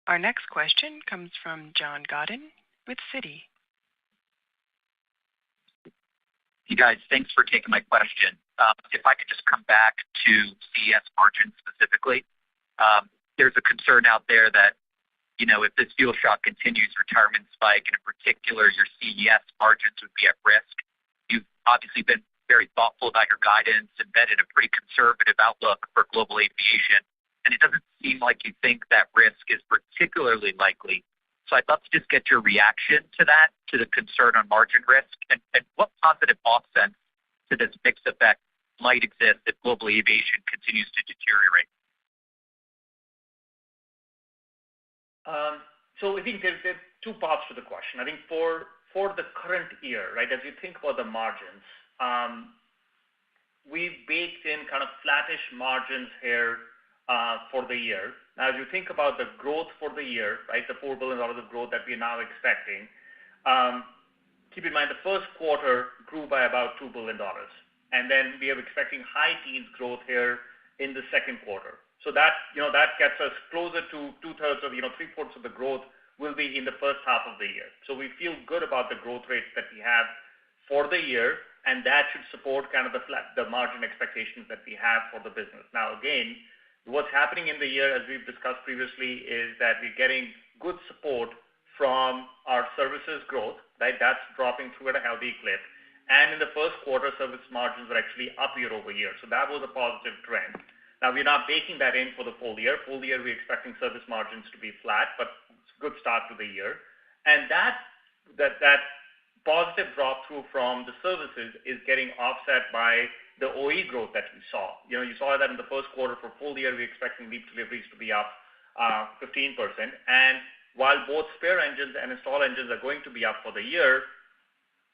Our next question comes from John Godden with Citi. Hey guys, thanks for taking my question. If I could just come back to CES margins specifically, there's a concern out there that if this fuel shock continues, retirement spike, and in particular your CES margins would be at risk. You've obviously been very thoughtful about your guidance, embedded a pretty conservative outlook for global aviation, and it doesn't seem like you think that risk is particularly likely. So I'd love to just get your reaction to that, to the concern on margin risk, and what positive offsets to this mix effect might exist if global aviation continues to deteriorate. So I think there's two parts to the question. I think for the current year, right, as you think about the margins, we've baked in kind of flattish margins here for the year. Now, as you think about the growth for the year, right, the $4 billion of growth that we're now expecting, keep in mind the first quarter grew by about $2 billion. And then we are expecting high teens growth here in the second quarter. So that gets us closer to two-thirds of, three-fourths of the growth will be in the first half of the year. So we feel good about the growth rates that we have for the year, and that should support kind of the margin expectations that we have for the business. Now, again, what's happening in the year, as we've discussed previously, is that we're getting good support from our services growth, right? That's dropping through at a healthy clip. And in the first quarter, service margins were actually up year over year. So that was a positive trend. Now, we're not baking that in for the full year. Full year, we're expecting service margins to be flat, but it's a good start to the year. And that positive drop-through from the services is getting offset by the OE growth that we saw. You saw that in the first quarter. For full year, we're expecting LEAP deliveries to be up 15%. And while both spare engines and install engines are going to be up for the year,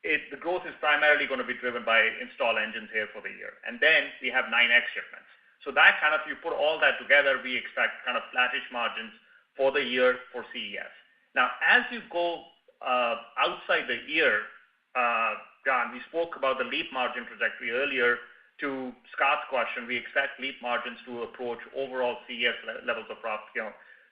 the growth is primarily going to be driven by install engines here for the year. And then we have 9X shipments. So that kind of, you put all that together, we expect kind of flattish margins for the year for CES. Now, as you go outside the year, John, we spoke about the LEAP margin trajectory earlier. To Scott's question, we expect LEAP margins to approach overall CES levels of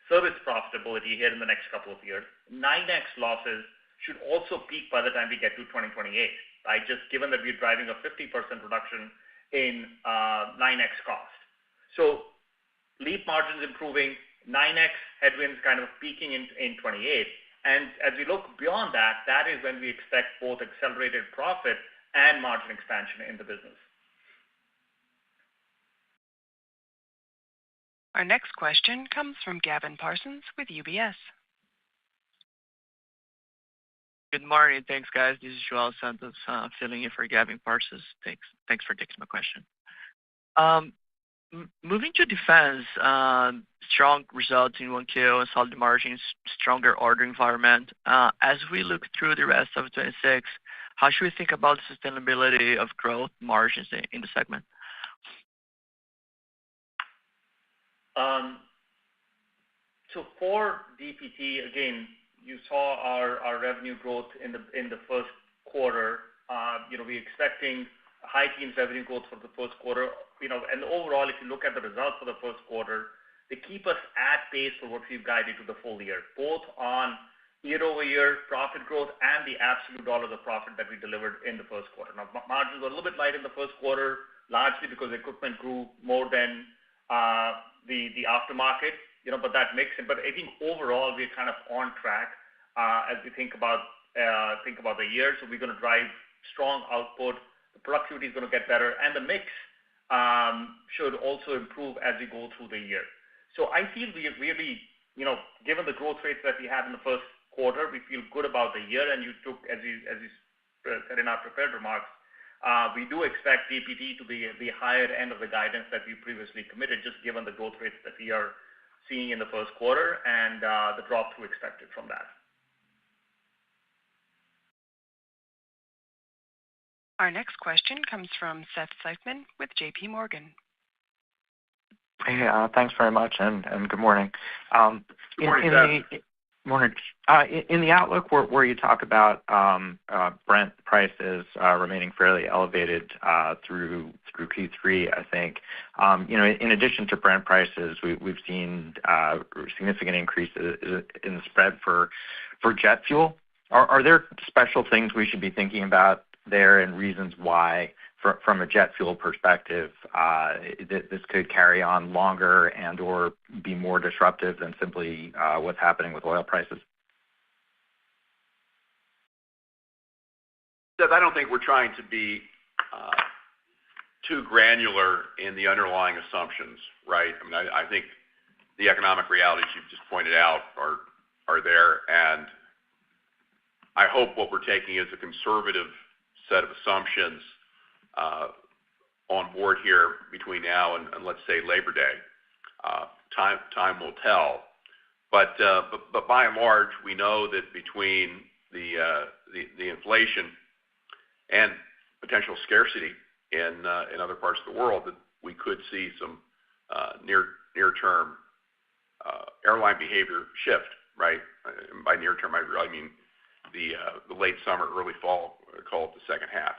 service profitability here in the next couple of years. 9X losses should also peak by the time we get to 2028, right? Just given that we're driving a 50% reduction in 9X cost. So LEAP margins improving, 9X headwinds kind of peaking in 28. And as we look beyond that, that is when we expect both accelerated profit and margin expansion in the business. Our next question comes from Gavin Parsons with UBS. Good morning. Thanks, guys. This is Joel Santos filling in for Gavin Parsons. Thanks for taking my question. Moving to defense, strong results in 1Q, solid margins, stronger order environment. As we look through the rest of 2026, how should we think about the sustainability of growth margins in the segment? So for DPT, again, you saw our revenue growth in the first quarter. We're expecting high teens revenue growth for the first quarter. And overall, if you look at the results for the first quarter, they keep us at pace for what we've guided to the full year, both on year-over-year profit growth and the absolute dollars of profit that we delivered in the first quarter. Now, margins were a little bit light in the first quarter, largely because equipment grew more than the aftermarket, but that mix. But I think overall, we're kind of on track as we think about the year. So we're going to drive strong output. The productivity is going to get better, and the mix should also improve as we go through the year. So I feel we really, given the growth rates that we had in the first quarter, we feel good about the year. And as you said in our prepared remarks, we do expect DPT to be at the higher end of the guidance that we previously committed, just given the growth rates that we are seeing in the first quarter and the drop-through expected from that. Our next question comes from Seth Seifman with J.P. Morgan. Hey, thanks very much, and good morning. Good morning, Seth. Morning. In the outlook where you talk about Brent prices remaining fairly elevated through Q3, I think, in addition to Brent prices, we've seen significant increases in the spread for jet fuel. Are there special things we should be thinking about there and reasons why, from a jet fuel perspective, this could carry on longer and or be more disruptive than simply what's happening with oil prices? Seth, I don't think we're trying to be too granular in the underlying assumptions, right? I mean, I think the economic realities you've just pointed out are there, and I hope what we're taking is a conservative set of assumptions on board here between now and let's say Labor Day. Time will tell, but by and large, we know that between the inflation and potential scarcity in other parts of the world, that we could see some near-term airline behavior shift, right? And by near term, I mean the late summer, early fall, call it the second half.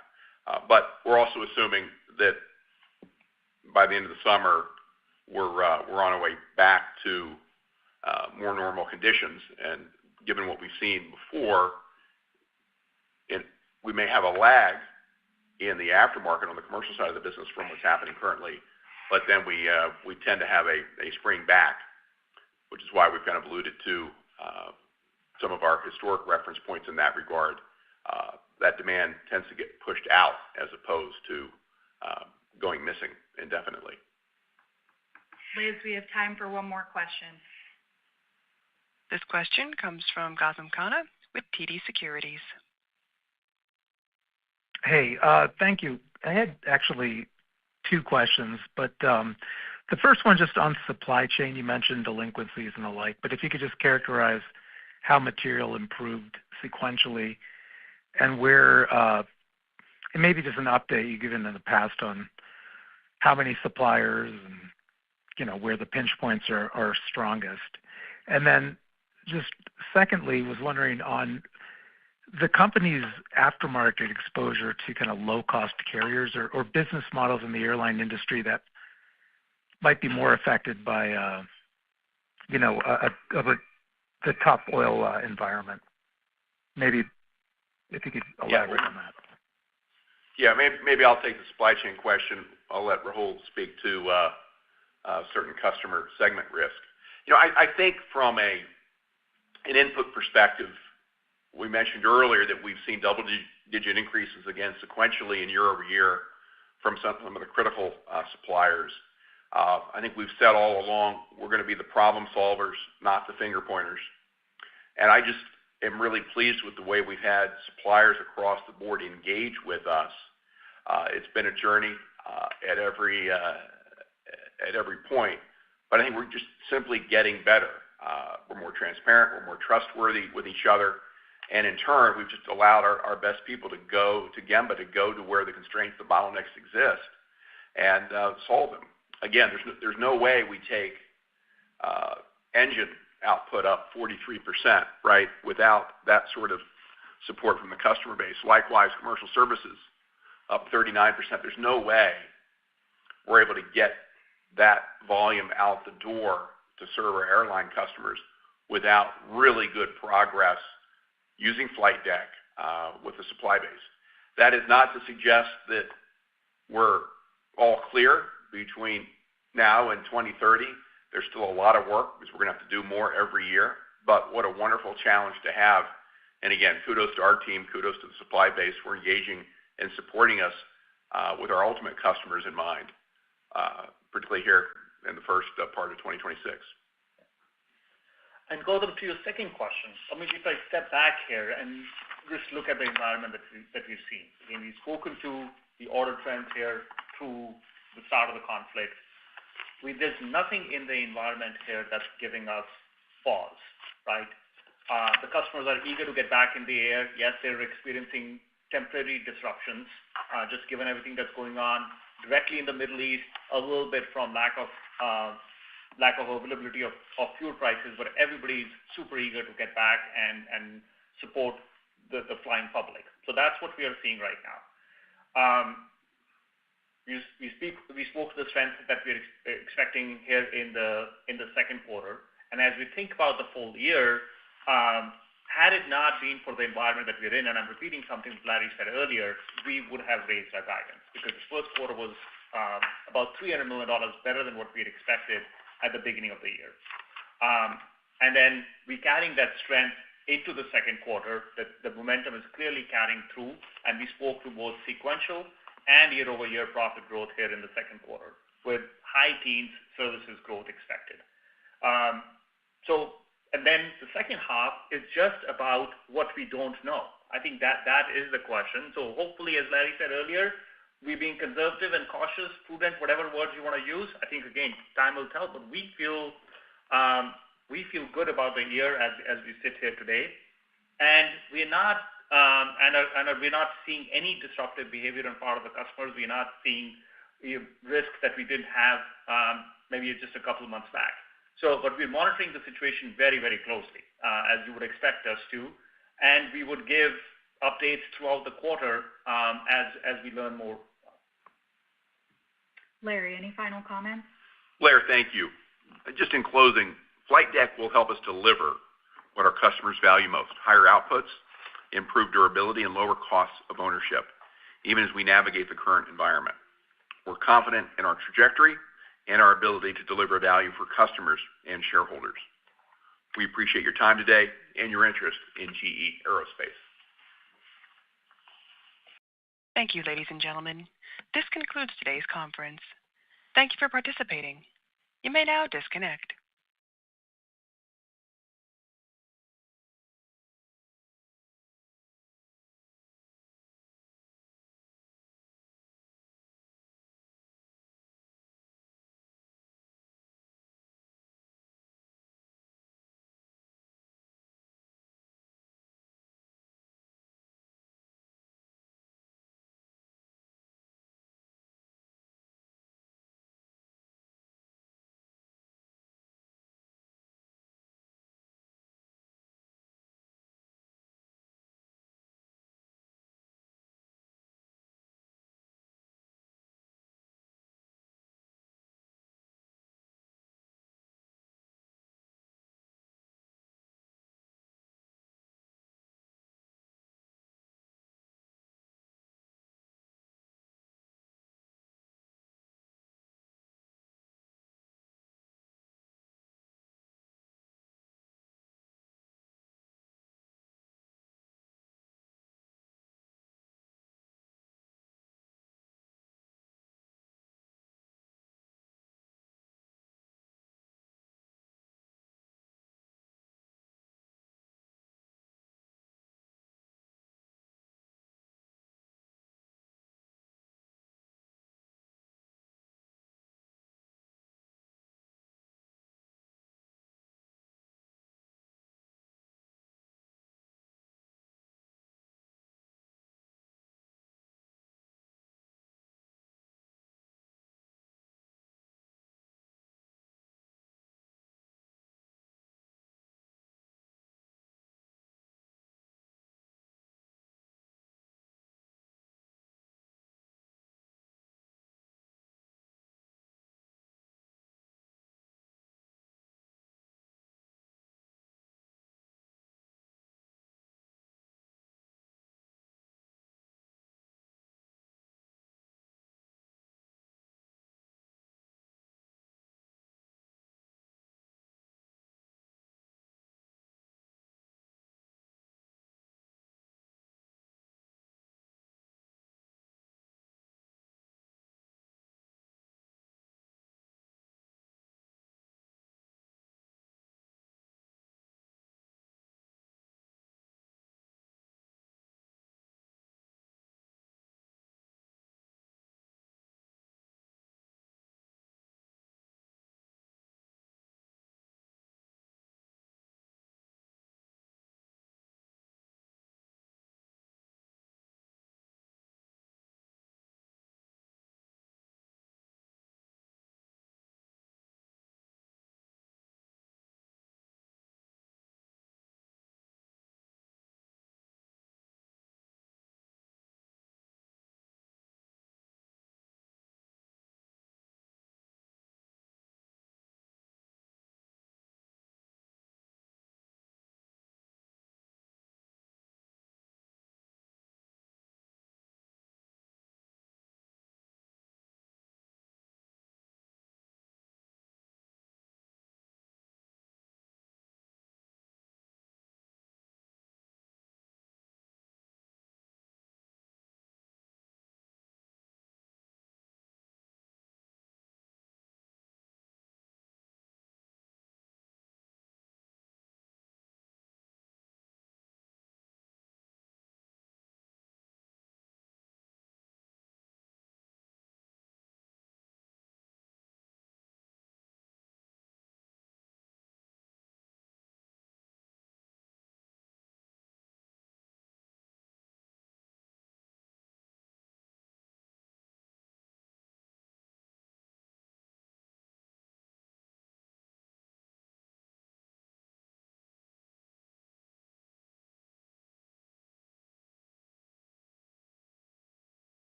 But we're also assuming that by the end of the summer, we're on our way back to more normal conditions. And given what we've seen before, we may have a lag in the aftermarket on the commercial side of the business from what's happening currently, but then we tend to have a spring back, which is why we've kind of alluded to some of our historic reference points in that regard. That demand tends to get pushed out as opposed to going missing indefinitely. Liz, we have time for one more question. This question comes from Gautam Khanna with TD Securities. Hey, thank you. I had actually two questions, but the first one just on supply chain. You mentioned delinquencies and the like, but if you could just characterize how material improved sequentially and where, and maybe just an update you've given in the past on how many suppliers and, where the pinch points are strongest. And then just secondly, was wondering on the company's aftermarket exposure to kind of low-cost carriers or business models in the airline industry that might be more affected by, the tough oil environment. Maybe if you could elaborate on that. Yeah, maybe I'll take the supply chain question. I'll let Rahul speak to certain customer segment risk. I think from an input perspective, we mentioned earlier that we've seen double-digit increases again sequentially and year-over-year from some of the critical suppliers. I think we've said all along we're going to be the problem solvers, not the finger pointers. And I just am really pleased with the way we've had suppliers across the board engage with us. It's been a journey at at every point, but I think we're just simply getting better. We're more transparent, we're more trustworthy with each other, and in turn, we've just allowed our best people to go to Gemba, to go to where the constraints, the bottlenecks exist, and solve them. Again, there's no way we take engine output up 43%, right, without that sort of support from the customer base. Likewise, commercial services up 39%. There's no way we're able to get that volume out the door to serve our airline customers without really good progress using flight deck with the supply base. That is not to suggest that we're all clear between now and 2030. There's still a lot of work because we're going to have to do more every year, but what a wonderful challenge to have. And again, kudos to our team, kudos to the supply base for engaging and supporting us with our ultimate customers in mind, particularly here in the first part of 2026. And Gautam, to your second question, I mean, if I step back here and just look at the environment that we've seen. Again, we've spoken to the order trends here through the start of the conflict. There's nothing in the environment here that's giving us pause, right? The customers are eager to get back in the air. Yes, they're experiencing temporary disruptions, just given everything that's going on directly in the Middle East, a little bit from lack of availability of fuel prices, but everybody's super eager to get back and support the flying public. So that's what we are seeing right now. We spoke to the strength that we're expecting here in the second quarter, and as we think about the full year, had it not been for the environment that we're in, and I'm repeating something Larry said earlier, we would have raised our guidance because the first quarter was about $300 million better than what we had expected at the beginning of the year. And then we're carrying that strength into the second quarter. The momentum is clearly carrying through, and we spoke to both sequential and year-over-year profit growth here in the second quarter, with high teens services growth expected. And then the second half is just about what we don't know. I think that is the question. So hopefully, as Larry said earlier, we're being conservative and cautious, prudent, whatever words you want to use. I think, again, time will tell, but we feel good about the year as we sit here today. And we're not we're not seeing any disruptive behavior on part of the customers. We're not seeing risks that we didn't have maybe just a couple of months back. But we're monitoring the situation very, very closely, as you would expect us to, and we would give updates throughout the quarter as we learn more. Larry, any final comments? Blair, thank you. Just in closing, flight deck will help us deliver what our customers value most: higher outputs, improved durability, and lower costs of ownership, even as we navigate the current environment. We're confident in our trajectory and our ability to deliver value for customers and shareholders. We appreciate your time today and your interest in GE Aerospace. Thank you, ladies and gentlemen. This concludes today's conference. Thank you for participating. You may now disconnect.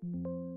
you.